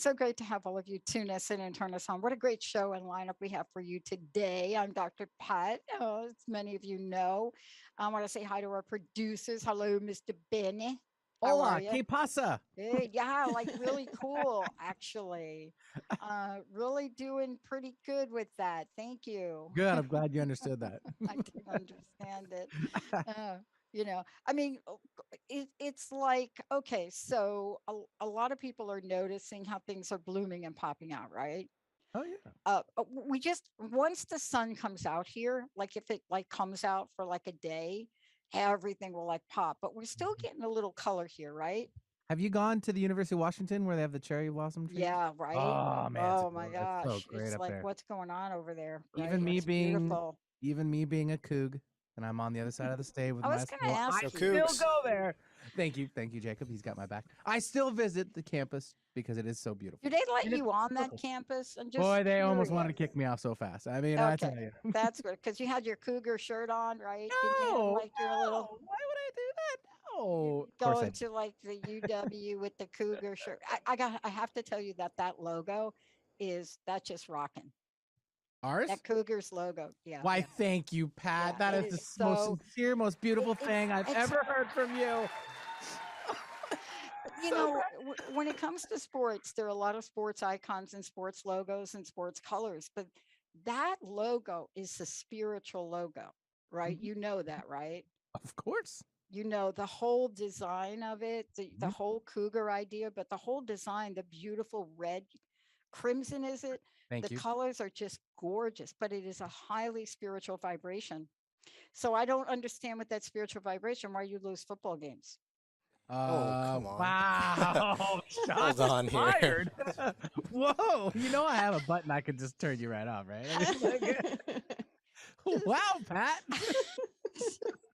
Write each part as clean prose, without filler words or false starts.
so great to have all of you tune us in and turn us on. What a great show and lineup we have for you today. I'm Dr. Pat, as many of you know. I want to say hi to our producers. Hello, Mr. Benny. How are Hola, you? ¿qué pasa? Hey, yeah, like really cool, actually. Really doing pretty good with that. Thank you. Good. I'm glad you understood that. I didn't understand it. Uh, I mean, it's like, okay, so a lot of people are noticing how things are blooming and popping out, right? Oh yeah. We just, once the sun comes out here, like if it like comes out for like a day, everything will like pop, but we're still Mhm. getting a little color here, right? Have you gone to the University of Washington where they have the cherry blossom trees? Yeah, right. Oh man, Oh my it's so gosh. great It's up like, there. what's going on over there, Even right? me It's being, beautiful. even me being a coug, and I'm on the other side of the state with I my was going to school. I ask Go you. still Cougs. go there. Thank you, Jacob. He's got my back. I still visit the campus because it is so Do beautiful, they let and it's you on that cool. campus? I'm just Boy, they almost wanted to curious. kick me off so fast. I mean, I Okay, tell you. that's good because you had your cougar shirt on, right? Didn't you have No, like your little no. Why would I do that? you No. Of course I going did. to like the UW with the cougar shirt? I have to tell you that that logo is that's just rocking. Ours? That Cougars logo, yeah, Why, thank you, Pat. yeah, That it is the is most so. sincere, most beautiful thing I've It's ever heard from you. you So know great. when it comes to sports, there are a lot of sports icons and sports logos and sports colors, but that logo is the spiritual logo, right? Mhm. You know that, right? Of course. The whole design of it, the Mhm. whole cougar idea, but the whole design, the beautiful red crimson, is it? The Thank you. colors are just gorgeous, but it is a highly spiritual vibration. So I don't understand with that spiritual vibration why you lose football games. Oh, come on. Wow. Hold Shots on here. fired. Whoa. You know, I have a button I could just turn you right off, right? I mean, like, wow, Pat.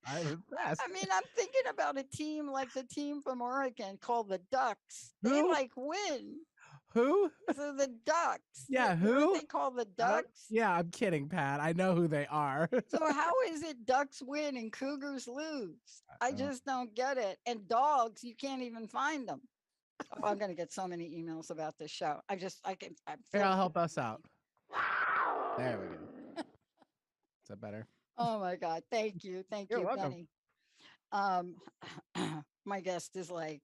I'm impressed. I mean, I'm thinking about a team like the team from Oregon called the Ducks. They Who? like win. Who? So the Ducks, Yeah, weren't who? they called the Ducks? Yeah, I'm kidding, Pat. I know who they are. So how is it Ducks win and Cougars lose? I Oh, just don't get it. And dogs, you can't even find them. Oh, I'm gonna get so many emails about this show. I here, feel I'll like help us out. There we go. Is that better? oh my God. Thank You're you, welcome. Benny. Um my guest is like,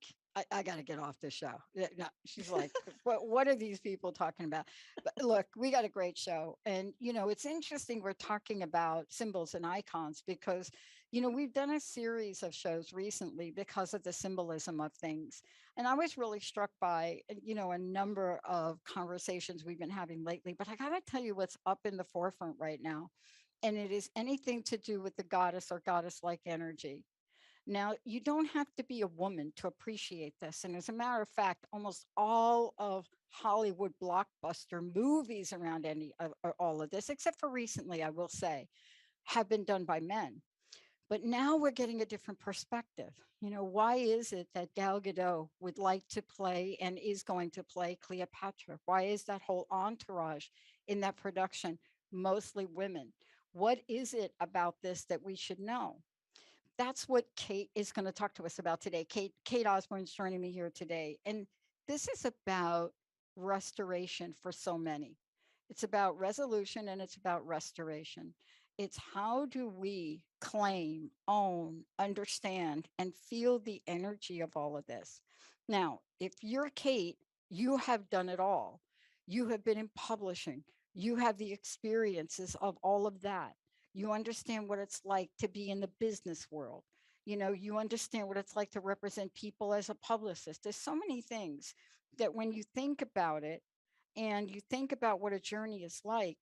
I got to get off the show. Yeah, no, she's like, what are these people talking about? But look, we got a great show. And, it's interesting. We're talking about symbols and icons because, we've done a series of shows recently because of the symbolism of things. And I was really struck by, a number of conversations we've been having lately. But I got to tell you what's up in the forefront right now. And it is anything to do with the goddess or goddess like energy. Now, you don't have to be a woman to appreciate this. And as a matter of fact, almost all of Hollywood blockbuster movies around all of this, except for recently, I will say, have been done by men. But now we're getting a different perspective. Why is it that Gal Gadot would like to play and is going to play Cleopatra? Why is that whole entourage in that production mostly women? What is it about this that we should know? That's what Kate is going to talk to us about today. Kate Osborne's joining me here today. And this is about restoration for so many. It's about resolution and it's about restoration. It's how do we claim, own, understand, and feel the energy of all of this. Now, if you're Kate, you have done it all. You have been in publishing. You have the experiences of all of that. You understand what it's like to be in the business world. You understand what it's like to represent people as a publicist. There's so many things that when you think about it and you think about what a journey is like,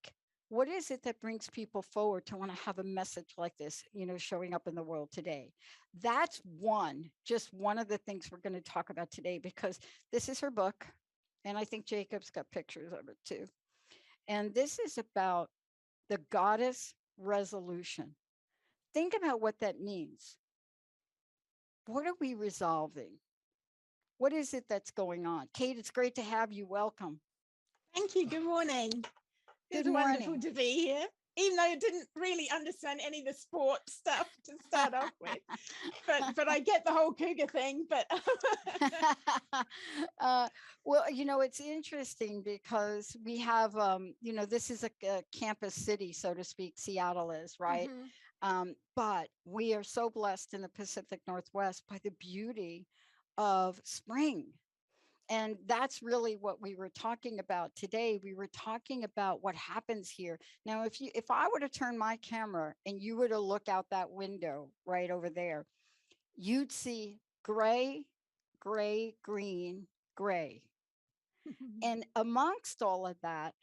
what is it that brings people forward to want to have a message like this, showing up in the world today? That's just one of the things we're going to talk about today, because this is her book. And I think Jacob's got pictures of it too. And this is about the goddess resolution. Think about what that means. What are we resolving? What is it that's going on? Kate, it's great to have you. Welcome. Thank you. Good morning. Good It's wonderful morning. to be here. even though I didn't really understand any of the sport stuff to start off with. But I get the whole cougar thing. But well, it's interesting because we have, this is a campus city, so to speak. Seattle is, right? But we are so blessed in the Pacific Northwest by the beauty of spring. And that's really what we were talking about today. We were talking about what happens here. Now, if I were to turn my camera and you were to look out that window right over there, you'd see gray, gray, green, gray. And amongst all of that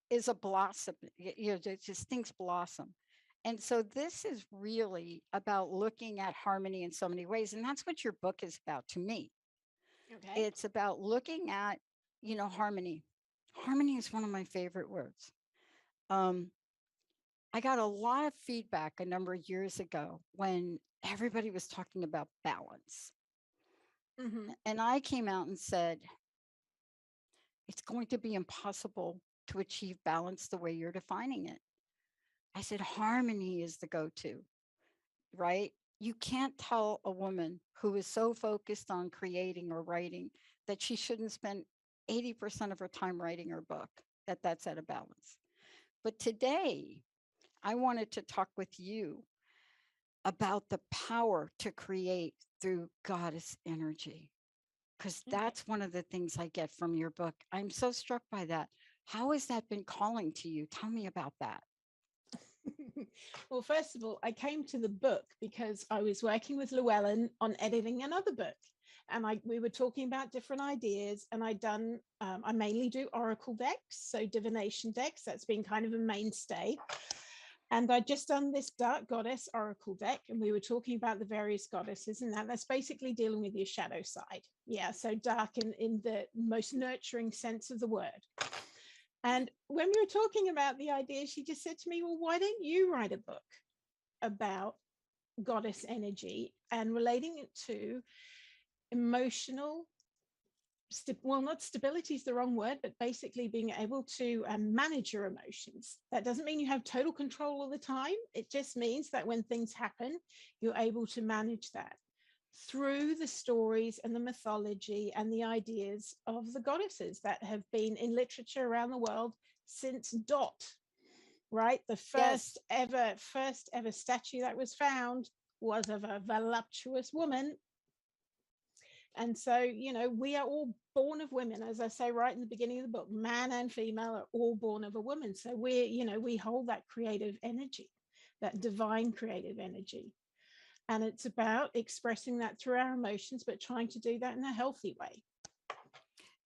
is a blossom, just things blossom. And so this is really about looking at harmony in so many ways. And that's what your book is about to me. Okay. It's about looking at, harmony. Harmony is one of my favorite words. I got a lot of feedback a number of years ago when everybody was talking about balance. And I came out and said, it's going to be impossible to achieve balance the way you're defining it. I said, harmony is the go-to, right? You can't tell a woman who is so focused on creating or writing that she shouldn't spend 80% of her time writing her book, that's out of balance. But today, I wanted to talk with you about the power to create through goddess energy, because that's one of the things I get from your book. I'm so struck by that. How has that been calling to you? Tell me about that. Well, first of all, I came to the book because I was working with Llewellyn on editing another book, and we were talking about different ideas, and I mainly do oracle decks, so divination decks. That's been kind of a mainstay. And I'd just done this dark goddess oracle deck, and we were talking about the various goddesses, and that's basically dealing with your shadow side. Yeah, so dark in the most nurturing sense of the word. And when we were talking about the idea, she just said to me, well, why don't you write a book about goddess energy and relating it to emotional, not stability is the wrong word, but basically being able to manage your emotions. That doesn't mean you have total control all the time. It just means that when things happen, you're able to manage that through the stories and the mythology and the ideas of the goddesses that have been in literature around the world since Dot, right? The first ever statue that was found was of a voluptuous woman. And so, we are all born of women, as I say right in the beginning of the book. Man and female are all born of a woman. So we hold that creative energy, that divine creative energy. And it's about expressing that through our emotions, but trying to do that in a healthy way.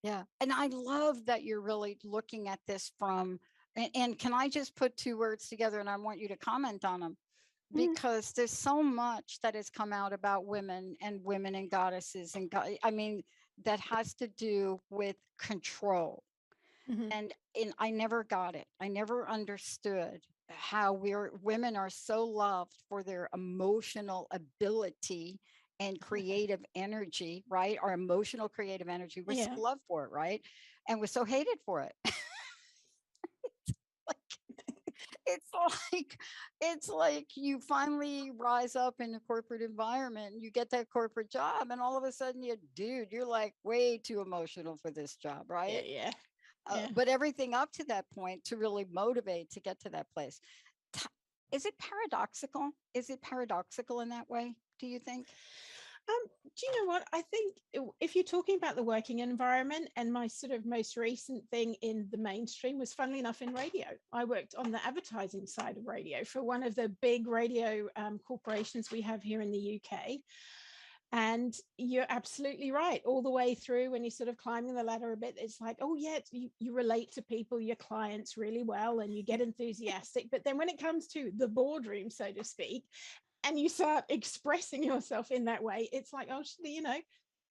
Yeah. And I love that you're really looking at this from, and can I just put two words together, and I want you to comment on them, because there's so much that has come out about women and goddesses. And that has to do with control. And I never got it. I never understood how women are so loved for their emotional ability and creative energy, right? Our emotional creative energy. We're so loved for it, right? And we're so hated for it. It's like you finally rise up in a corporate environment and you get that corporate job, and all of a sudden you're like way too emotional for this job, right? Yeah. But everything up to that point to really motivate to get to that place. Is it paradoxical? Is it paradoxical in that way, do you think? Do you know what? I think if you're talking about the working environment, and my sort of most recent thing in the mainstream was, funnily enough, in radio. I worked on the advertising side of radio for one of the big radio corporations we have here in the UK. And you're absolutely right. All the way through, when you're sort of climbing the ladder a bit, it's like, oh yeah, you relate to people, your clients really well, and you get enthusiastic. But then when it comes to the boardroom, so to speak, and you start expressing yourself in that way, it's like, oh,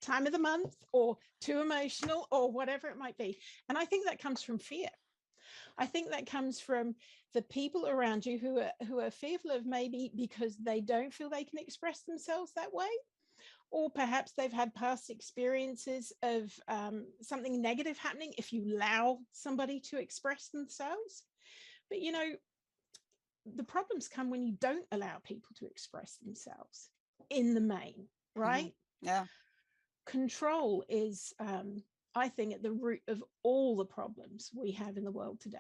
time of the month, or too emotional, or whatever it might be. And I think that comes from fear. I think that comes from the people around you who are fearful of, maybe because they don't feel they can express themselves that way, or perhaps they've had past experiences of something negative happening if you allow somebody to express themselves. But the problems come when you don't allow people to express themselves in the main, right? Yeah. Control is, I think, at the root of all the problems we have in the world today.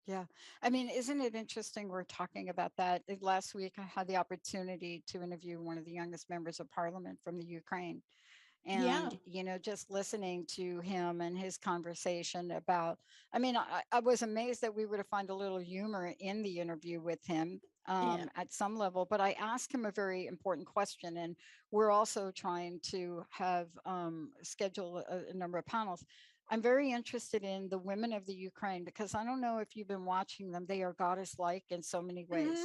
Yeah. I mean, isn't it interesting? We're talking about that. Last week, I had the opportunity to interview one of the youngest members of parliament from the Ukraine. And, you know, just listening to him and his conversation about, I mean, I was amazed that we were to find a little humor in the interview with him at some level, but I asked him a very important question. And we're also trying to have schedule a number of panels. I'm very interested in the women of the Ukraine, because I don't know if you've been watching them. They are goddess-like in so many ways.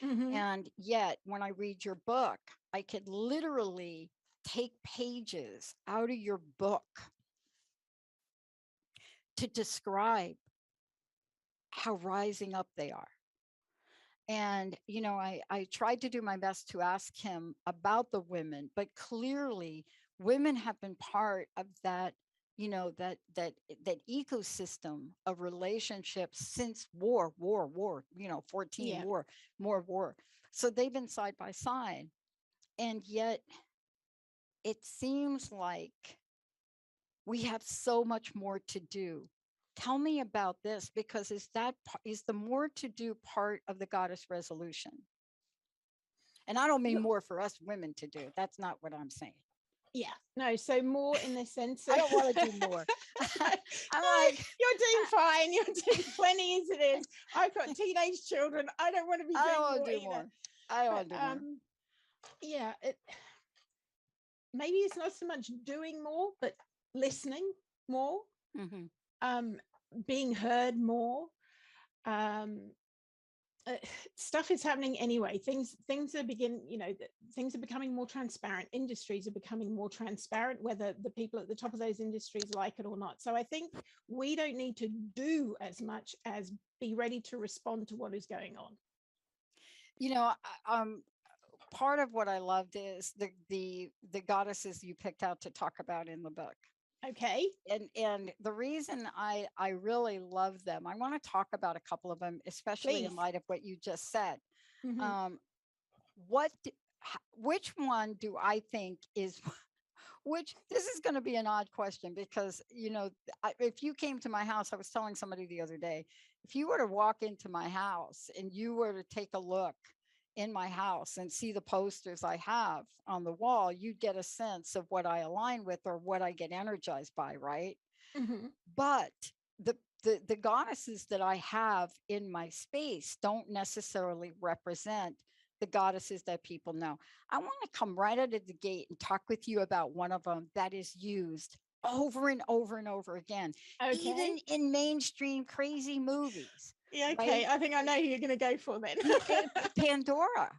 And yet, when I read your book, I could literally take pages out of your book to describe how rising up they are. And, you know, I tried to do my best to ask him about the women, but clearly women have been part of that, you know, that ecosystem of relationships since war, you know, 14 war. So they've been side by side. And yet it seems like we have so much more to do. Tell me about this, because is the more to do part of the goddess resolution? And I don't mean more for us women to do. That's not what I'm saying. Yeah, no, so more in the sense of, I don't want to do more. I'm like, you're doing fine. You're doing plenty as it is. I've got teenage children. I don't want to be doing more. I don't want to do more. Yeah, maybe it's not so much doing more, but listening more, being heard more. Stuff is happening anyway. Things are things are becoming more transparent. Industries are becoming more transparent, whether the people at the top of those industries like it or not. So I think we don't need to do as much as be ready to respond to what is going on. You know, part of what I loved is the goddesses you picked out to talk about in the book. Okay. And the reason I really love them, I want to talk about a couple of them, especially in light of what you just said. Which one do I think is, this is going to be an odd question, because, you know, if you came to my house, I was telling somebody the other day, if you were to walk into my house and you were to take a look in my house and see the posters I have on the wall, you'd get a sense of what I align with or what I get energized by, right? But the goddesses that I have in my space don't necessarily represent the goddesses that people know. I want to come right out of the gate and talk with you about one of them that is used over and over and over again, even in mainstream crazy movies. Yeah, okay. Right? I think I know who you're going to go for then. Pandora.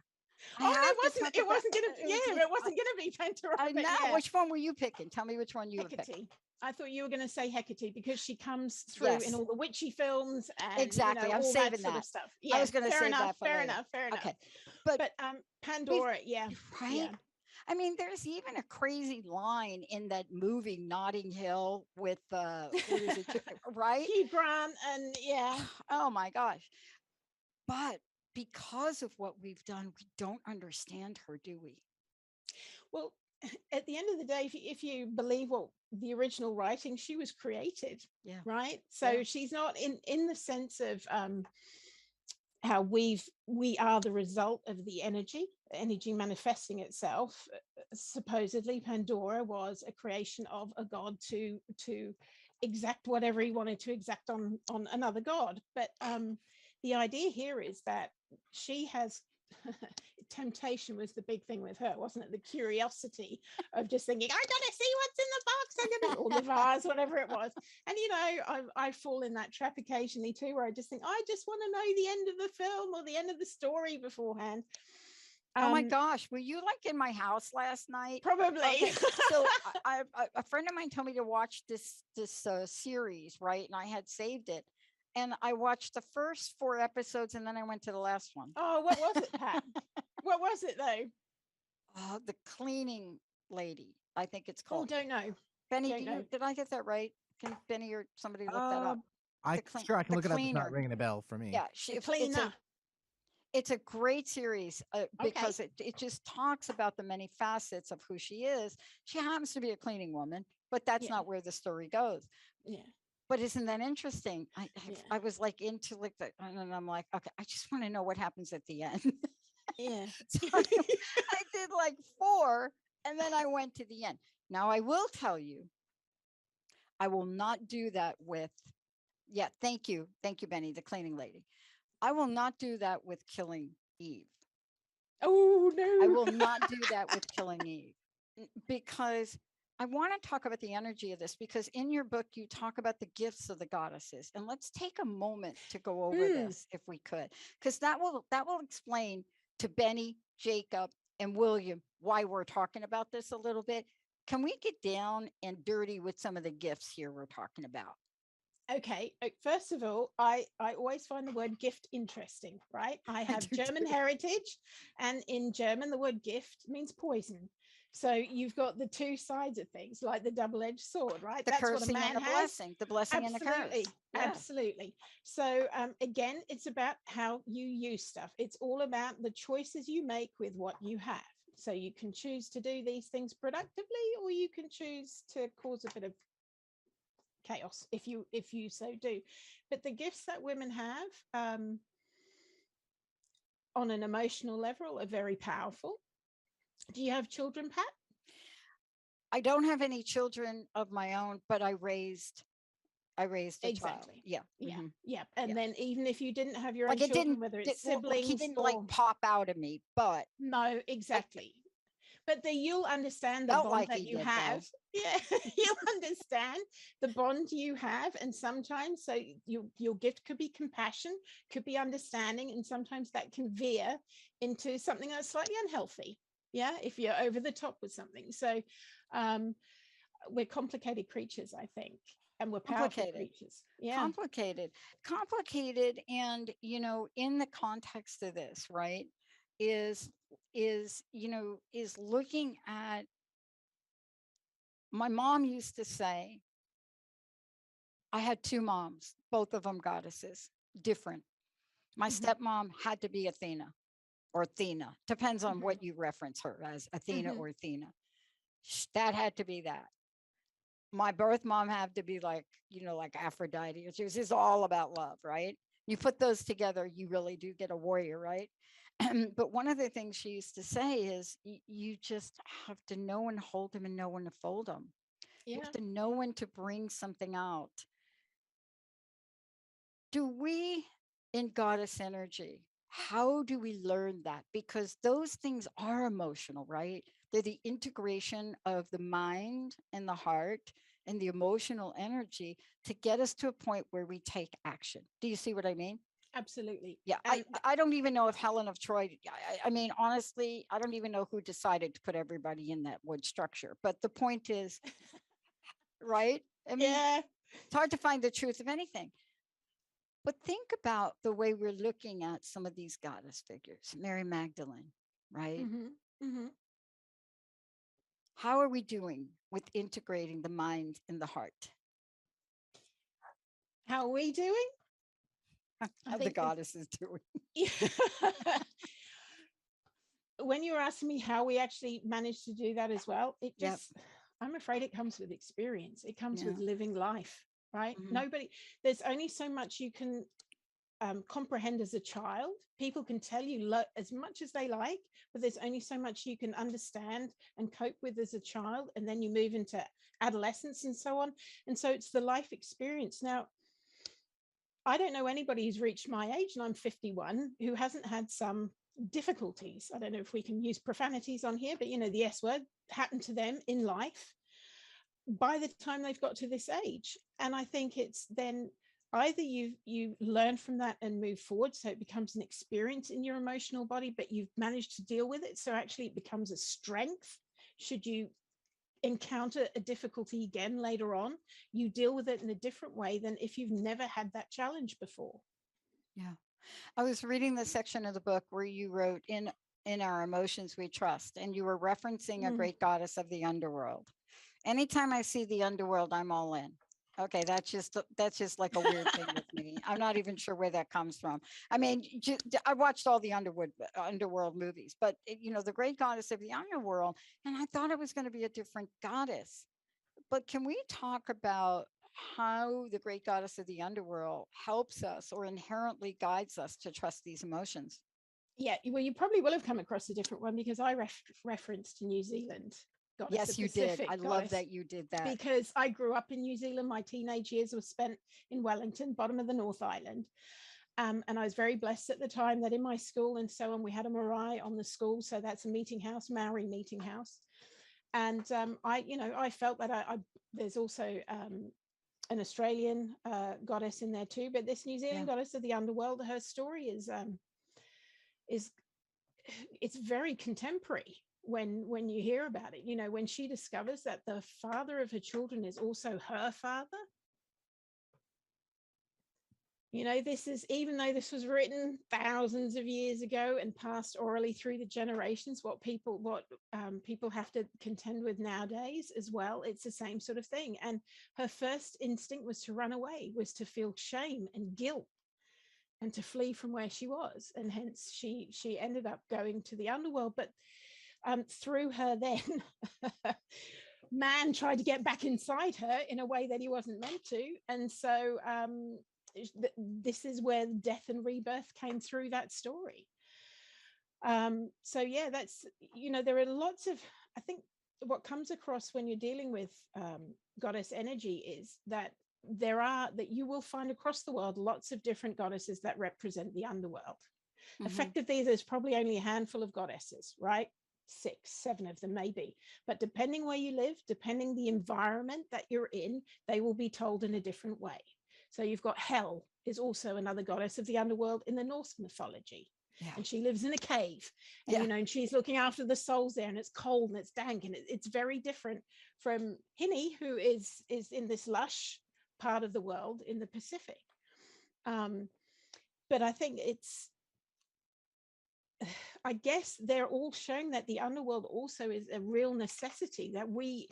It wasn't going to be Pandora. I know. Yeah. Which one were you picking? Tell me which one you were picking. I thought you were going to say Hekate, because she comes through in all the witchy films and exactly. I'm saving that sort of stuff. Yeah, I was going to say that. Fair enough. Okay, but Pandora, right? Yeah. I mean, there's even a crazy line in that movie Notting Hill with right? Hugh Grant and oh my gosh. But because of what we've done, we don't understand her, do we? Well, at the end of the day, if you believe what the original writing, she was created, right? So she's not in the sense of how we are the result of the energy manifesting itself. Supposedly Pandora was a creation of a god to exact whatever he wanted to exact on another god. But the idea here is that she has temptation was the big thing with her, wasn't it? The curiosity of just thinking, I gotta see what's in the box, I gotta, or the vase, whatever it was. And you know, I fall in that trap occasionally too, where I just think, I just want to know the end of the film or the end of the story beforehand. Oh my gosh, were you like in my house last night? Probably. Okay. So a friend of mine told me to watch this series, right? And I had saved it. And I watched the first 4 episodes and then I went to the last one. Oh, what was it, Pat? What was it though? The cleaning lady, I think it's called. Oh, don't know. Benny, did I get that right? Can Benny or somebody look that up? I'm sure I can look it up. It's not ringing a bell for me. Yeah, cleaner. it's a great series because Okay. it just talks about the many facets of who she is. She happens to be a cleaning woman, but that's Yeah. not where the story goes. Yeah. But isn't that interesting? Yeah. I was like into like the, and I'm like, okay, I just want to know what happens at the end. Yeah. So I did like 4, and then I went to the end. Now I will tell you, I will not do that with. Yeah, thank you, Benny, the cleaning lady. I will not do that with killing Eve. Oh I no. will not do that with killing Eve because I want to talk about the energy of this, because in your book you talk about the gifts of the goddesses, and let's take a moment to go over this if we could, because that will explain to Benny, Jacob, and William why we're talking about this a little bit. Can we get down and dirty with some of the gifts here we're talking about? Okay, first of all, I always find the word gift interesting, right? I have do German too. heritage, and in German the word gift means poison. So you've got the two sides of things, like the double-edged sword, right? The That's what a cursing and man the has. blessing, the blessing and the curse. Absolutely, Yeah. absolutely. So again, it's about how you use stuff. It's all about the choices you make with what you have. So you can choose to do these things productively, or you can choose to cause a bit of chaos if you so do. But the gifts that women have on an emotional level are very powerful. Do you have children, Pat? I don't have any children of my own, but I raised a child. Exactly. Yeah. Yeah. Mm-hmm. Yeah. And Yeah. then even if you didn't have your own Like it children, didn't, whether it's like he siblings didn't like or pop out of me, but no, I exactly. But then you'll understand the felt bond like that he you did have. though. Yeah, you'll understand the bond you have. And sometimes, so your gift could be compassion, could be understanding, and sometimes that can veer into something that's slightly unhealthy. Yeah, if you're over the top with something. So we're complicated creatures, I think, and we're powerful Complicated. creatures. Yeah. Complicated. And, in the context of this, right, is looking at, my mom used to say, I had 2 moms, both of them goddesses, different. My Mm-hmm. stepmom had to be Athena or Athena, depends on Mm-hmm. what you reference her as, Athena Mm-hmm. or Athena. That had to be that. My birth mom had to be like, like Aphrodite. It was just all about love, right? You put those together, you really do get a warrior, right? But one of the things she used to say is you just have to know when to hold them and know when to fold them. You Yeah. have to know when to bring something out. Do we, in goddess energy, how do we learn that? Because those things are emotional, right? They're the integration of the mind and the heart and the emotional energy to get us to a point where we take action. Do you see what I mean? Absolutely. Yeah, And I don't even know if Helen of Troy, I mean, honestly, I don't even know who decided to put everybody in that wood structure. But the point is, right? I mean, yeah. it's hard to find the truth of anything. But think about the way we're looking at some of these goddess figures, Mary Magdalene, right? Mm-hmm. Mm-hmm. How are we doing with integrating the mind and the heart? How are we doing? How the goddess is doing. When you're asking me how we actually managed to do that as well, it just, I'm afraid it comes with experience. It comes with living life, right? Mm-hmm. There's only so much you can comprehend as a child. People can tell you as much as they like, but there's only so much you can understand and cope with as a child. And then you move into adolescence and so on. And so it's the life experience. Now, I don't know anybody who's reached my age, and I'm 51, who hasn't had some difficulties. I don't know if we can use profanities on here, but the S word happened to them in life by the time they've got to this age. And I think it's then either you learn from that and move forward, so it becomes an experience in your emotional body, but you've managed to deal with it, so actually it becomes a strength. Should you encounter a difficulty again later on, you deal with it in a different way than if you've never had that challenge before. Yeah. I was reading the section of the book where you wrote, in our emotions we trust, and you were referencing a great goddess of the underworld. Anytime I see the underworld, I'm all in. Okay, that's just like a weird thing with me. I'm not even sure where that comes from. I mean, I watched all the underworld movies, but the great goddess of the underworld, and I thought it was going to be a different goddess. But can we talk about how the great goddess of the underworld helps us or inherently guides us to trust these emotions? Yeah, well, you probably will have come across a different one because I referenced New Zealand goddess, Yes, the you did. Pacific I love goddess, that you did that. because I grew up in New Zealand. My teenage years were spent in Wellington, bottom of the North Island. And I was very blessed at the time that in my school and so on, we had a marae on the school. So that's a meeting house, Maori meeting house. And I felt that there's also an Australian goddess in there too, but this New Zealand goddess of the underworld, her story is it's very contemporary when you hear about it. When she discovers that the father of her children is also her father. This is, even though this was written thousands of years ago and passed orally through the generations, what people have to contend with nowadays as well. It's the same sort of thing. And her first instinct was to run away, was to feel shame and guilt and to flee from where she was. And hence she ended up going to the underworld. But through her then, man tried to get back inside her in a way that he wasn't meant to. And so this is where death and rebirth came through that story. So yeah, that's, there are lots of, I think what comes across when you're dealing with goddess energy is that that you will find across the world lots of different goddesses that represent the underworld. Effectively, there's probably only a handful of goddesses, right? 6, 7 of them maybe, but depending where you live, depending the environment that you're in, they will be told in a different way. So you've got Hel, is also another goddess of the underworld in the Norse mythology. And she lives in a cave, and and she's looking after the souls there, and it's cold and it's dank, and it's very different from Hine, who is in this lush part of the world in the Pacific. But I think I guess they're all showing that the underworld also is a real necessity, that we,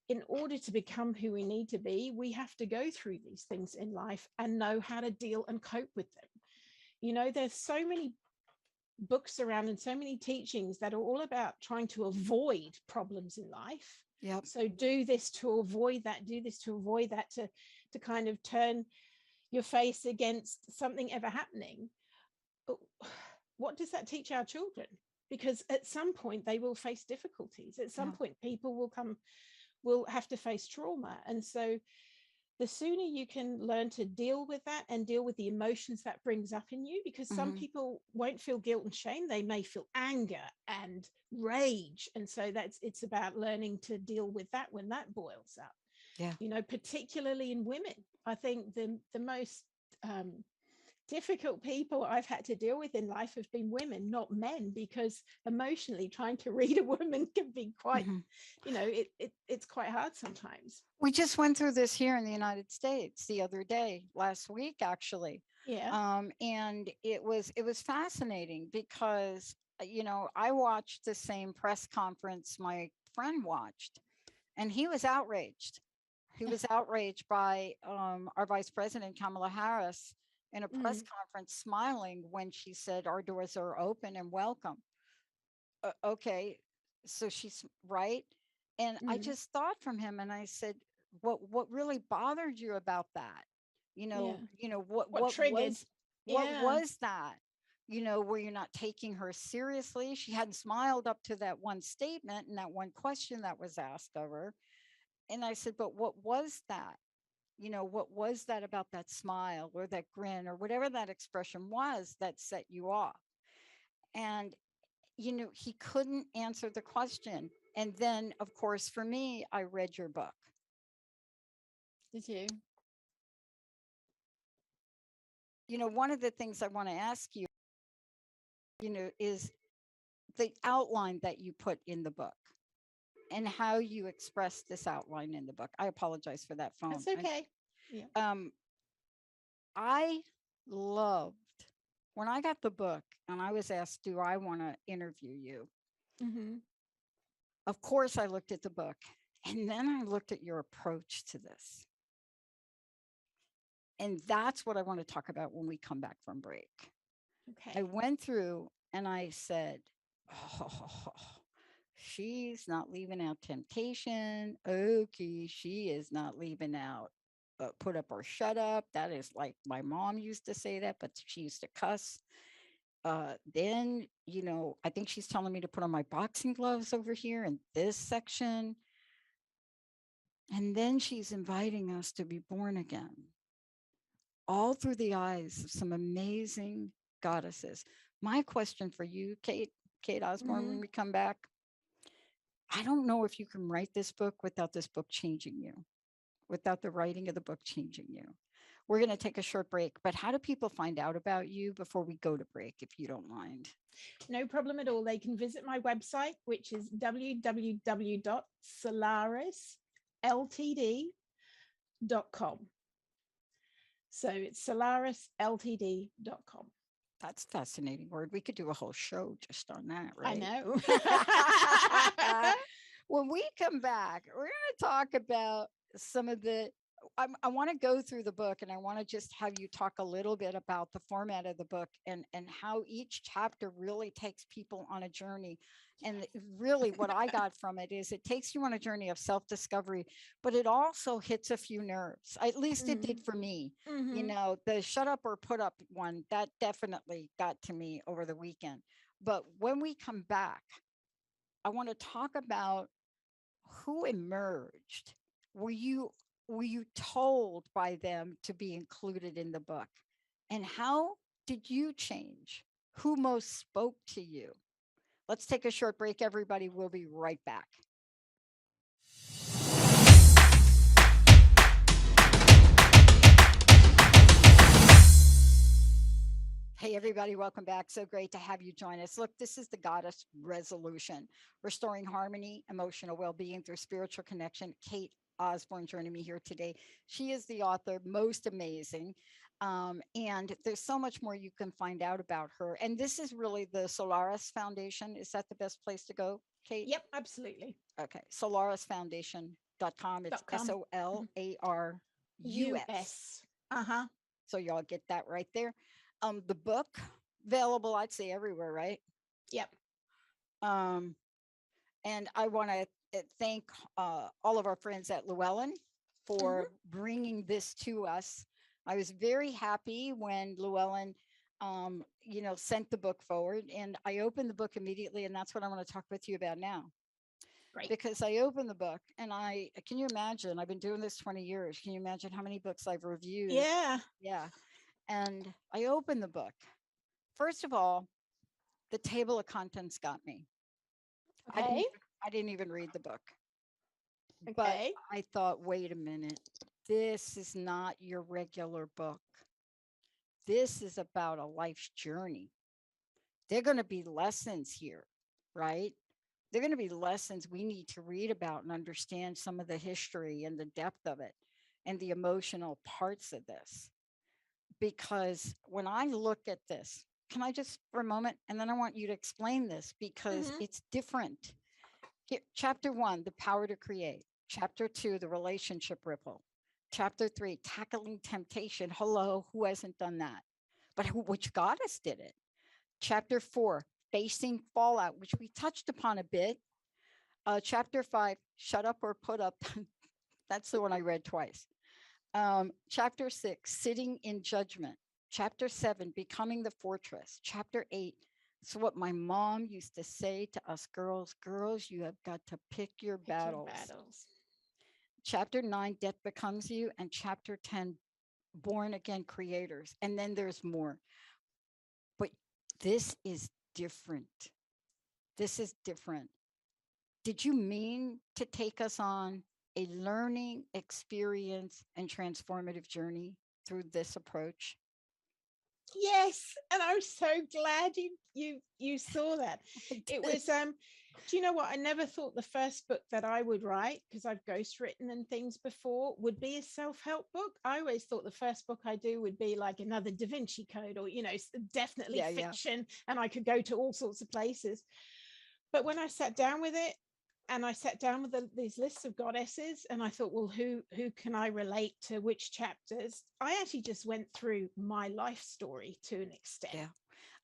in order to become who we need to be, we have to go through these things in life and know how to deal and cope with them. There's so many books around and so many teachings that are all about trying to avoid problems in life. So do this to avoid that, do this to avoid that, to kind of turn your face against something ever happening. But what does that teach our children? Because at some point they will face difficulties. At some point people will have to face trauma. And so the sooner you can learn to deal with that and deal with the emotions that brings up in you, because some people won't feel guilt and shame, they may feel anger and rage. And so it's about learning to deal with that when that boils up. Particularly in women. I think the most difficult people I've had to deal with in life have been women, not men, because emotionally trying to read a woman can be quite, it's quite hard sometimes. We just went through this here in the United States the other day, last week, actually. And it was fascinating because, I watched the same press conference my friend watched, and he was outraged. He was outraged by our Vice President, Kamala Harris, in a press conference, smiling when she said, "Our doors are open and welcome." Okay, so she's right. And I just thought from him, and I said, what really bothered you about that? What triggered? What was that? Were you not taking her seriously? She hadn't smiled up to that one statement and that one question that was asked of her. And I said, but what was that? What was that about that smile or that grin or whatever that expression was that set you off? And, he couldn't answer the question. And then, of course, for me, I read your book. Did you? One of the things I want to ask you, is the outline that you put in the book and how you express this outline in the book. I apologize for that phone. That's okay. I loved when I got the book and I was asked, do I want to interview you? Of course, I looked at the book, and then I looked at your approach to this. And that's what I want to talk about when we come back from break. Okay. I went through and I said, oh, she's not leaving out temptation. Okay, she is not leaving out put up or shut up. That is like my mom used to say that, but she used to cuss. Then, I think she's telling me to put on my boxing gloves over here in this section. And then she's inviting us to be born again, all through the eyes of some amazing goddesses. My question for you, Kate Osborne, when we come back, I don't know if you can write this book without this book changing you, without the writing of the book changing you. We're going to take a short break, but how do people find out about you before we go to break, if you don't mind? No problem at all. They can visit my website, which is www.solarisltd.com. So it's solarisltd.com. That's a fascinating word. We could do a whole show just on that, right? I know. When we come back, we're going to talk about some of the, I want to go through the book, and I want to just have you talk a little bit about the format of the book and how each chapter really takes people on a journey. And really what I got from it is it takes you on a journey of self-discovery, but it also hits a few nerves. At least it did for me. The shut up or put up one, that definitely got to me over the weekend. But when we come back, I want to talk about who emerged. Were you told by them to be included in the book? And how did you change? Who most spoke to you? Let's take a short break, everybody. We'll be right back. Hey, everybody, welcome back. So great to have you join us. Look, this is the Goddess Resolution, restoring harmony, emotional well-being through spiritual connection. Kate Osborne joining me here today. She is the author, most amazing. And there's so much more you can find out about her. And this is really the Solaris Foundation. Is that the best place to go, Kate? Yep, absolutely. Okay, solarisfoundation.com. It's SOLARUS. So y'all get that right there. The book available, I'd say everywhere, right? Yep. And I want to thank all of our friends at Llewellyn for bringing this to us. I was very happy when Llewellyn, sent the book forward, and I opened the book immediately, and that's what I want to talk with you about now. Great. Because I opened the book, and can you imagine? I've been doing this 20 years. Can you imagine how many books I've reviewed? Yeah. Yeah. And I opened the book. First of all, the table of contents got me. Okay. I didn't even read the book. Okay. But I thought, wait a minute. This is not your regular book. This is about a life's journey. There are going to be lessons here, right? There are going to be lessons we need to read about and understand some of the history and the depth of it and the emotional parts of this. Because when I look at this, can I just for a moment, and then I want you to explain this because it's different. Here, chapter 1, the power to create. Chapter 2, the relationship ripple. Chapter 3, tackling temptation. Hello, who hasn't done that? But which goddess did it? Chapter 4, facing fallout, which we touched upon a bit. Chapter 5, shut up or put up. That's the one I read twice. Chapter 6, sitting in judgment. Chapter 7, becoming the fortress. Chapter 8, it's what my mom used to say to us girls. Girls, you have got to pick your battles. Chapter 9, death becomes you. And chapter 10, born again creators. And then there's more. But this is different. This is different. Did you mean to take us on a learning experience and transformative journey through this approach? Yes, and I'm so glad you saw that. It was do you know what? I never thought the first book that I would write, because I've ghostwritten and things before, would be a self-help book. I always thought the first book I do would be like another Da Vinci Code, or definitely fiction, and I could go to all sorts of places. But when I sat down with it, I sat down with these lists of goddesses, and I thought, well, who can I relate to which chapters? I actually just went through my life story to an extent. Yeah,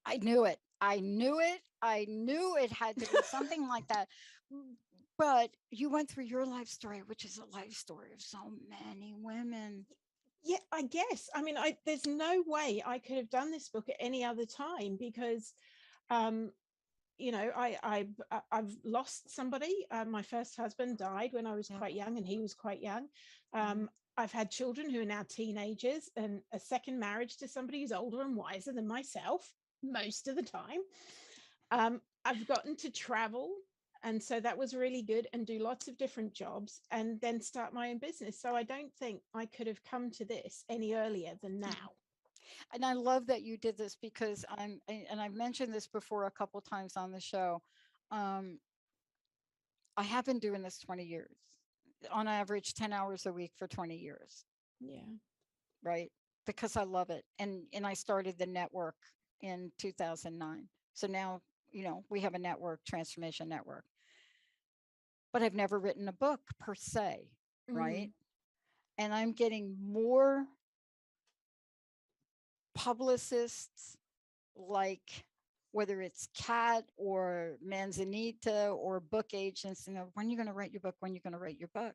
I knew it. I knew it had to be something like that. But you went through your life story, which is a life story of so many women. Yeah, I guess. I mean, there's no way I could have done this book at any other time, because you know, I've lost somebody. My first husband died when I was quite young, and he was quite young. I've had children who are now teenagers, and a second marriage to somebody who's older and wiser than myself most of the time. I've gotten to travel, and so that was really good, and do lots of different jobs, and then start my own business. So I don't think I could have come to this any earlier than now. And I love that you did this, because and I've mentioned this before a couple times on the show. I have been doing this 20 years, on average 10 hours a week for 20 years. Yeah. Right. Because I love it. And I started the network in 2009. So now, you know, we have a network, Transformation Network. But I've never written a book per se. Right. And I'm getting more publicists, like whether it's Cat or Manzanita or book agents, you know, when you're going to write your book, when you're going to write your book.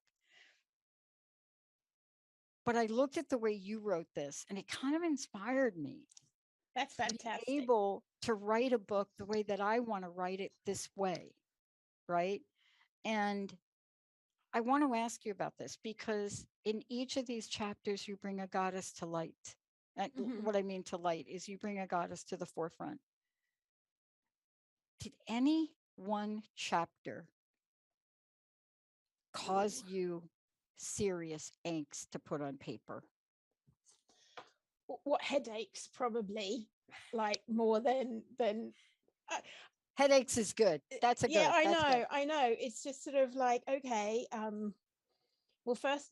But I looked at the way you wrote this, and it kind of inspired me. That's fantastic. To be able to write a book the way that I want to write it, this way, right? And I want to ask you about this, because in each of these chapters, you bring a goddess to light. And what I mean to light is you bring a goddess to the forefront. Did any one chapter cause you serious angst to put on paper? What headaches? Probably, like more than headaches is good. That's a good. Yeah, I know. It's just sort of like, okay, well, first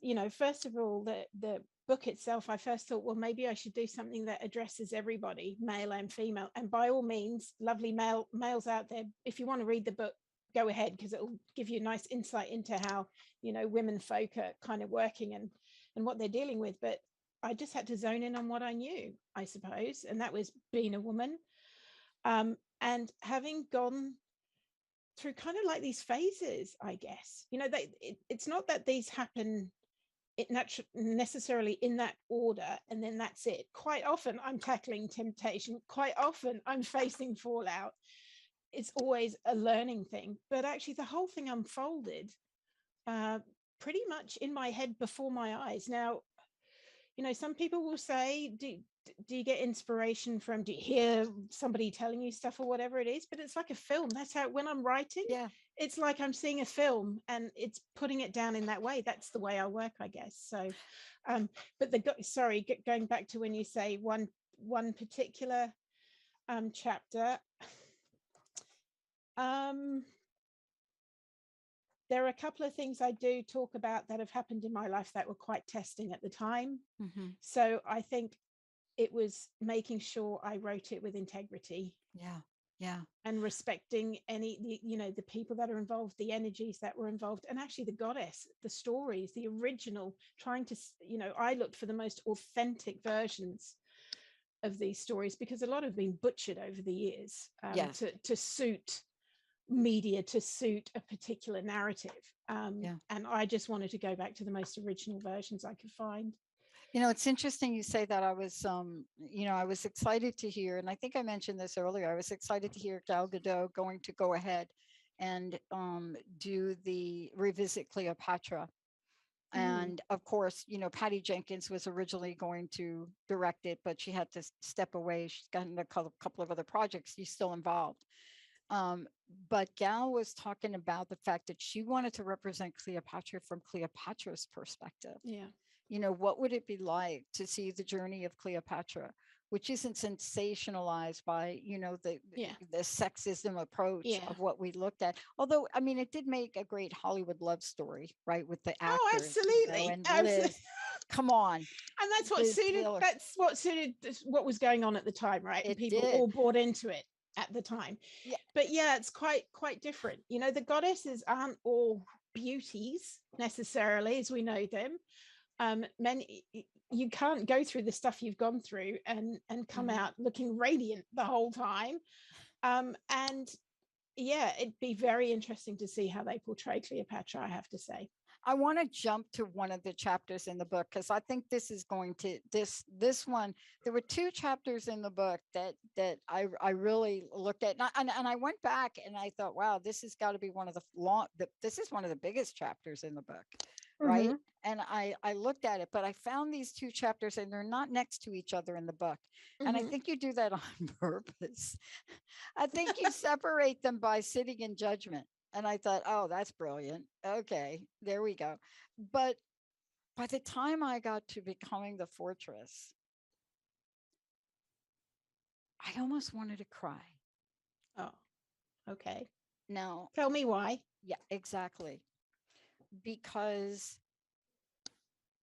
of all, the book itself, I first thought, well, maybe I should do something that addresses everybody, male and female. And by all means, lovely males out there, if you want to read the book, go ahead, because it will give you a nice insight into how, you know, women folk are kind of working and what they're dealing with. But I just had to zone in on what I knew, I suppose, and that was being a woman, and having gone through kind of like these phases, I guess. You know, it's not that these happen necessarily in that order and then that's it. Quite often I'm tackling temptation. Quite often I'm facing fallout. It's always a learning thing. But actually the whole thing unfolded pretty much in my head before my eyes. Now, you know, some people will say, do you get inspiration from, do you hear somebody telling you stuff or whatever it is? But it's like a film. That's how, when I'm writing, it's like I'm seeing a film and it's putting it down in that way. That's the way I work, I guess. So, but going back to when you say one particular chapter, there are a couple of things I do talk about that have happened in my life that were quite testing at the time. So I think it was making sure I wrote it with integrity. Yeah. And respecting the people that are involved, the energies that were involved, and actually the goddess, the stories, the original, trying to, you know, I looked for the most authentic versions of these stories, because a lot have been butchered over the years to suit media, to suit a particular narrative. And I just wanted to go back to the most original versions I could find. You know, it's interesting you say that. I was, I was excited to hear, and I think I mentioned this earlier, I was excited to hear Gal Gadot going to go ahead and do the revisit Cleopatra. And of course, you know, Patty Jenkins was originally going to direct it, but she had to step away. She's gotten a couple of other projects. She's still involved. But Gal was talking about the fact that she wanted to represent Cleopatra from Cleopatra's perspective. Yeah. You know, what would it be like to see the journey of Cleopatra, which isn't sensationalized by, you know, the sexism approach of what we looked at. Although, I mean, it did make a great Hollywood love story, right? With the actors. Oh, absolutely. You know, and Liz, come on. And that's what suited what was going on at the time, right? And people all bought into it. at the time. Yeah. But yeah, it's quite different. You know, the goddesses aren't all beauties necessarily as we know them. Many, you can't go through the stuff you've gone through and come out looking radiant the whole time. And yeah, it'd be very interesting to see how they portray Cleopatra, I have to say. I want to jump to one of the chapters in the book because I think this is going to this one. There were two chapters in the book that I really looked at, and I went back and I thought, wow, this has got to be one of this is one of the biggest chapters in the book, right? And I looked at it, but I found these two chapters and they're not next to each other in the book, and I think you do that on purpose. I think you separate them by sitting in judgment. And I thought, oh, that's brilliant. Okay, there we go. But by the time I got to becoming the fortress, I almost wanted to cry. Oh, okay. Now, tell me why. Yeah, exactly. Because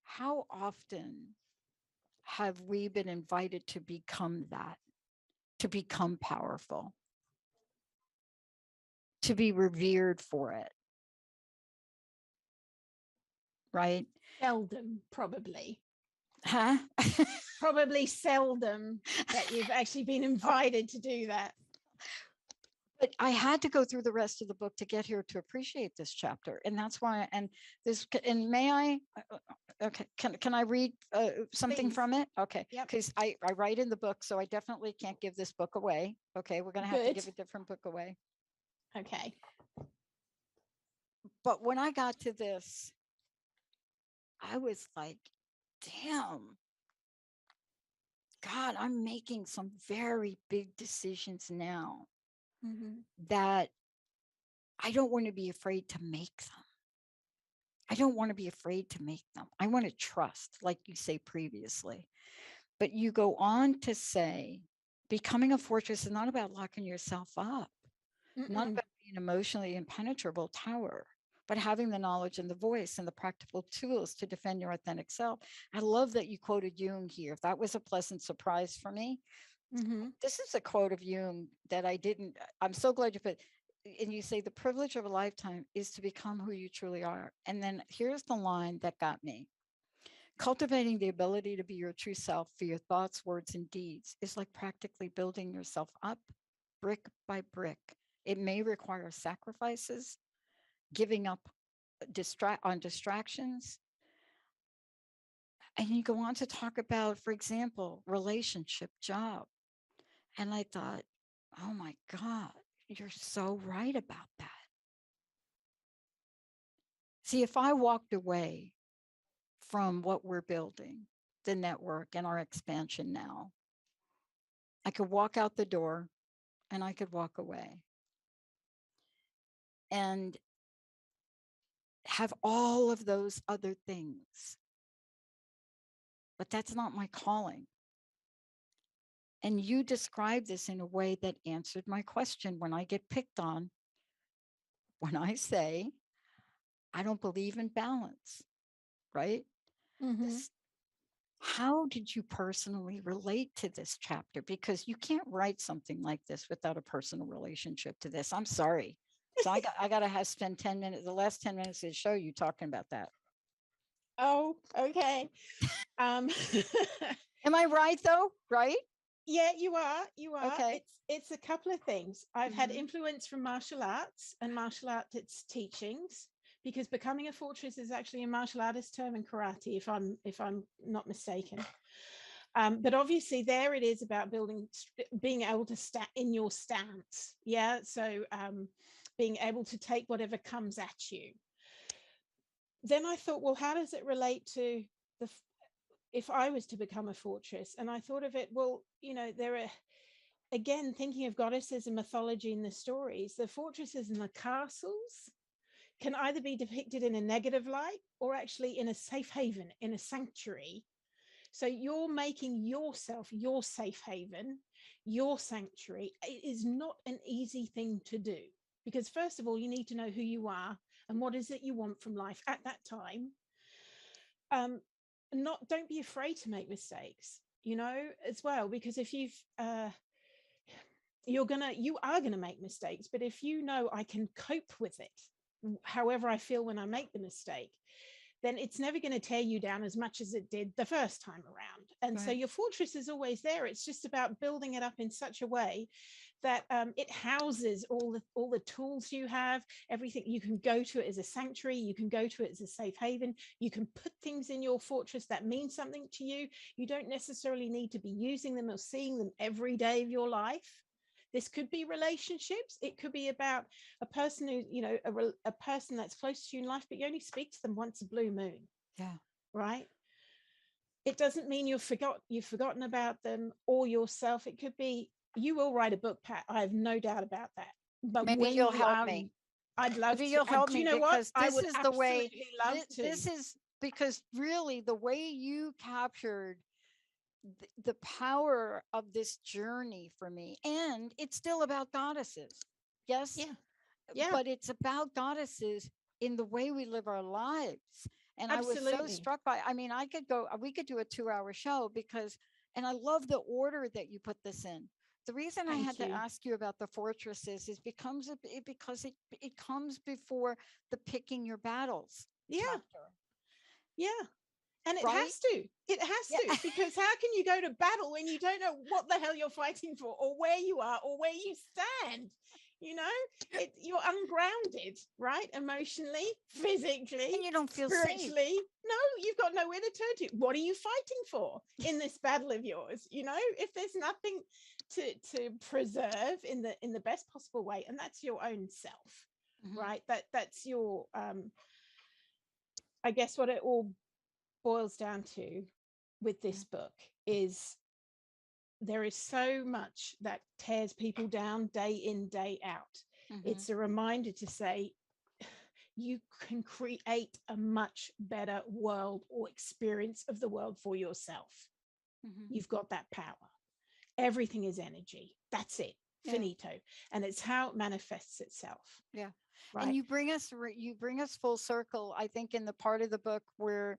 how often have we been invited to become that, to become powerful, to be revered for it? Right? Seldom, probably. Huh? Probably seldom that you've actually been invited to do that. But I had to go through the rest of the book to get here to appreciate this chapter. And that's why, and may I, okay, can I read something Please. from it? Okay, Yep. because I write in the book, so I definitely can't give this book away. Okay, we're going to have to give a different book away. Okay. But when I got to this, I was like, damn, God, I'm making some very big decisions now that I don't want to be afraid to make them. I don't want to be afraid to make them. I want to trust, like you say previously. But you go on to say, becoming a fortress is not about locking yourself up, not about being emotionally impenetrable tower, but having the knowledge and the voice and the practical tools to defend your authentic self. I love that you quoted Jung here. That was a pleasant surprise for me. This is a quote of Jung that I'm so glad you put. And you say the privilege of a lifetime is to become who you truly are. And then here's the line that got me. Cultivating the ability to be your true self for your thoughts, words, and deeds is like practically building yourself up brick by brick. It may require sacrifices, giving up on distractions. And you go on to talk about, for example, relationship, job. And I thought, oh my God, you're so right about that. See, if I walked away from what we're building, the network and our expansion now, I could walk out the door and I could walk away and have all of those other things. But that's not my calling. And you describe this in a way that answered my question when I get picked on, when I say, I don't believe in balance, right? How did you personally relate to this chapter? Because you can't write something like this without a personal relationship to this. I'm sorry. So I got to spend 10 minutes, the last 10 minutes of the show, you talking about that. Oh, okay. Am I right though? Right? Yeah, you are. Okay. It's a couple of things. I've had influence from martial arts and martial arts teachings, because becoming a fortress is actually a martial artist term in karate, if I'm not mistaken. But obviously there it is about being able to stand in your stance. Yeah. So being able to take whatever comes at you. Then I thought, well, how does it relate to if I was to become a fortress? And I thought of it, well, you know, there are, again, thinking of goddesses and mythology in the stories, the fortresses and the castles can either be depicted in a negative light or actually in a safe haven, in a sanctuary. So you're making yourself your safe haven, your sanctuary. It is not an easy thing to do, because first of all, you need to know who you are and what is it you want from life at that time. Don't be afraid to make mistakes, you know, as well, because if you've you are gonna make mistakes, but if you know I can cope with it however I feel when I make the mistake, then it's never going to tear you down as much as it did the first time around. And so your fortress is always there. It's just about building it up in such a way that it houses all the tools you have, everything. You can go to it as a sanctuary, you can go to it as a safe haven, you can put things in your fortress that mean something to you. You don't necessarily need to be using them or seeing them every day of your life. This could be relationships. It could be about a person who, a person that's close to you in life, but you only speak to them once a blue moon. Yeah. Right. It doesn't mean you've forgotten about them or yourself. It could be, you will write a book, Pat. I have no doubt about that. But maybe when you'll help me. I'd love maybe to. you'll help Do me, you know because what? this is the way. Love to. This is because really the way you captured the power of this journey for me, and it's still about goddesses. Yes. Yeah. But it's about goddesses in the way we live our lives. And Absolutely. I was so struck by, we could do a 2-hour show because, and I love the order that you put this in. The reason I had to ask you about the fortresses is because it comes before the picking your battles. Yeah. Chapter. Yeah. And it Right? has to. It has to. Because how can you go to battle when you don't know what the hell you're fighting for, or where you are, or where you stand? You're ungrounded, right? Emotionally, physically, and you don't feel spiritually. safe. No, you've got nowhere to turn to. What are you fighting for in this battle of yours? If there's nothing to preserve in the best possible way, and that's your own self, right? That's your I guess what it all boils down to with this book is there is so much that tears people down day in, day out. It's a reminder to say you can create a much better world or experience of the world for yourself. You've got that power. Everything is energy. That's it. Finito. And it's how it manifests itself. Yeah. Right. And you bring us full circle, I think, in the part of the book where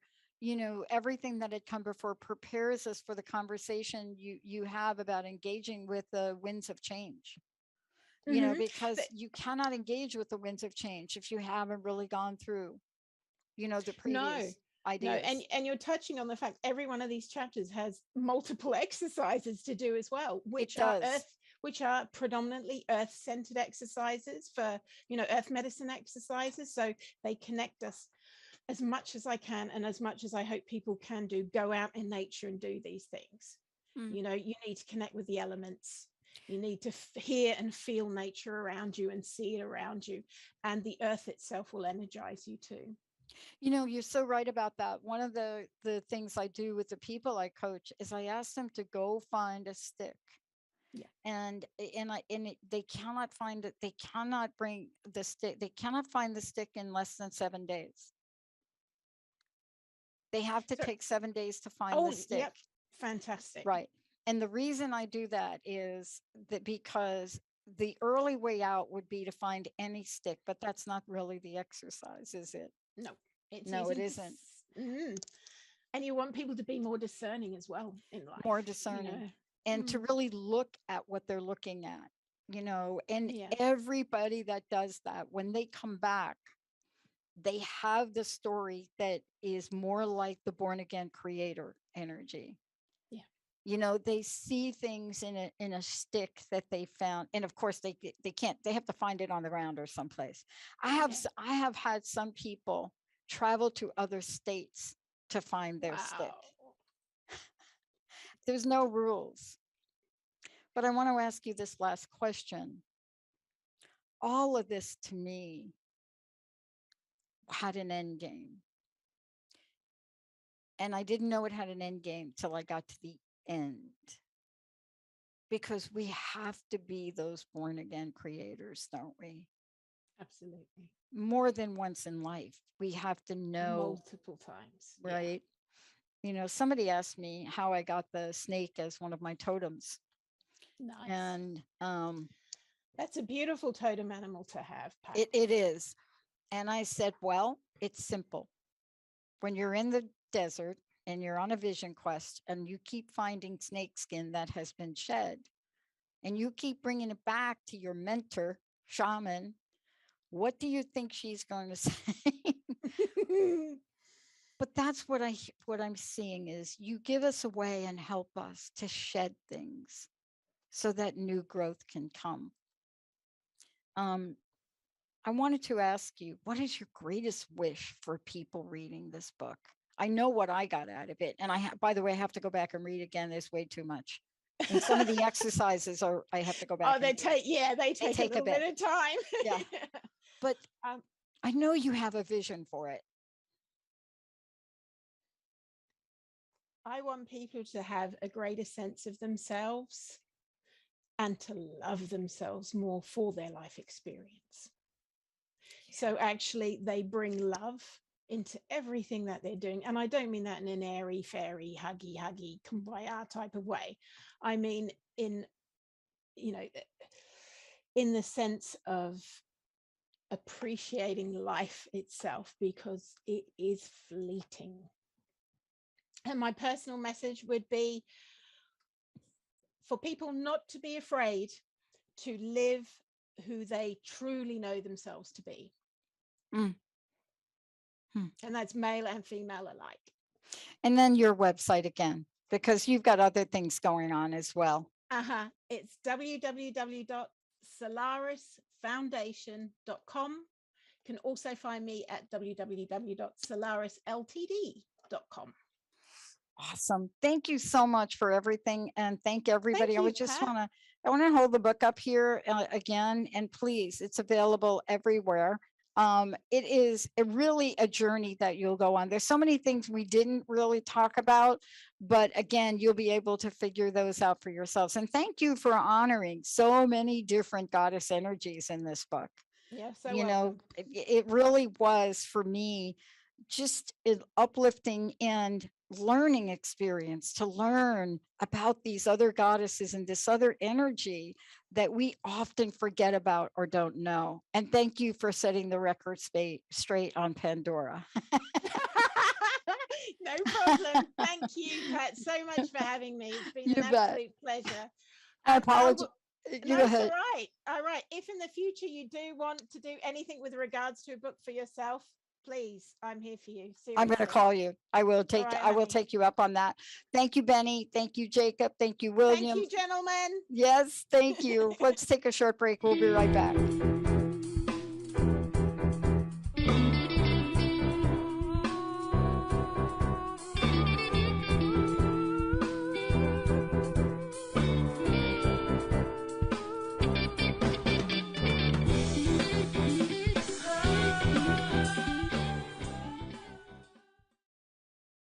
everything that had come before prepares us for the conversation you have about engaging with the winds of change. Because you cannot engage with the winds of change if you haven't really gone through the previous ideas. No, and you're touching on the fact every one of these chapters has multiple exercises to do as well, which are predominantly earth-centered exercises for earth medicine exercises. So they connect us as much as I can, and as much as I hope people can do. Go out in nature and do these things. You need to connect with the elements. You need to hear and feel nature around you and see it around you, and the earth itself will energize you too. You're so right about that. One of the things I do with the people I coach is I ask them to go find a stick. Yeah. And they cannot find it. They cannot bring the stick. They cannot find the stick in less than 7 days. They have to take 7 days to find the stick. Yep. Fantastic. Right. And the reason I do that is that because the early way out would be to find any stick, but that's not really the exercise, is it? No, it isn't. And you want people to be more discerning as well in life. More discerning. And to really look at what they're looking at, and everybody that does that, when they come back, they have the story that is more like the born again creator energy. They see things in a stick that they found, and of course they can't. They have to find it on the ground or someplace. I have had some people travel to other states to find their stick. There's no rules. But I want to ask you this last question. All of this to me had an end game, and I didn't know it had an end game till I got to the end. Because we have to be those born again creators, don't we? Absolutely. More than once in life. We have to know multiple times. Right. Somebody asked me how I got the snake as one of my totems. Nice. And that's a beautiful totem animal to have, Pat. It is. And I said, well, it's simple. When you're in the desert and you're on a vision quest and you keep finding snake skin that has been shed, and you keep bringing it back to your mentor, shaman, what do you think she's going to say? But that's what I'm seeing is you give us a way and help us to shed things so that new growth can come. I wanted to ask you, what is your greatest wish for people reading this book? I know what I got out of it. And by the way, I have to go back and read again. There's way too much. And some of the exercises I have to go back. Oh, they take a little bit of time. Yeah. But I know you have a vision for it. I want people to have a greater sense of themselves and to love themselves more for their life experience. So actually they bring love into everything that they're doing. And I don't mean that in an airy, fairy, huggy, kumbaya type of way. I mean in the sense of appreciating life itself, because it is fleeting. And my personal message would be for people not to be afraid to live who they truly know themselves to be. And that's male and female alike. And then your website again, because you've got other things going on as well. It's www.solarisfoundation.com. You can also find me at www.solarisltd.com. Awesome. Thank you so much for everything. And thank everybody. I want to hold the book up here again. And please, it's available everywhere. It is really a journey that you'll go on. There's so many things we didn't really talk about, but again, you'll be able to figure those out for yourselves. And thank you for honoring so many different goddess energies in this book. Yes, it really was for me just an uplifting and learning experience to learn about these other goddesses and this other energy that we often forget about or don't know. And thank you for setting the record straight on Pandora. No problem. Thank you, Pat, so much for having me. It's been an absolute pleasure. I apologize. No, it's all right. All right. If in the future you do want to do anything with regards to a book for yourself, please, I'm here for you. Seriously. I'm going to call you. I will take you up on that. Thank you, Benny. Thank you, Jacob. Thank you, William. Thank you, gentlemen. Yes, thank you. Let's take a short break. We'll be right back.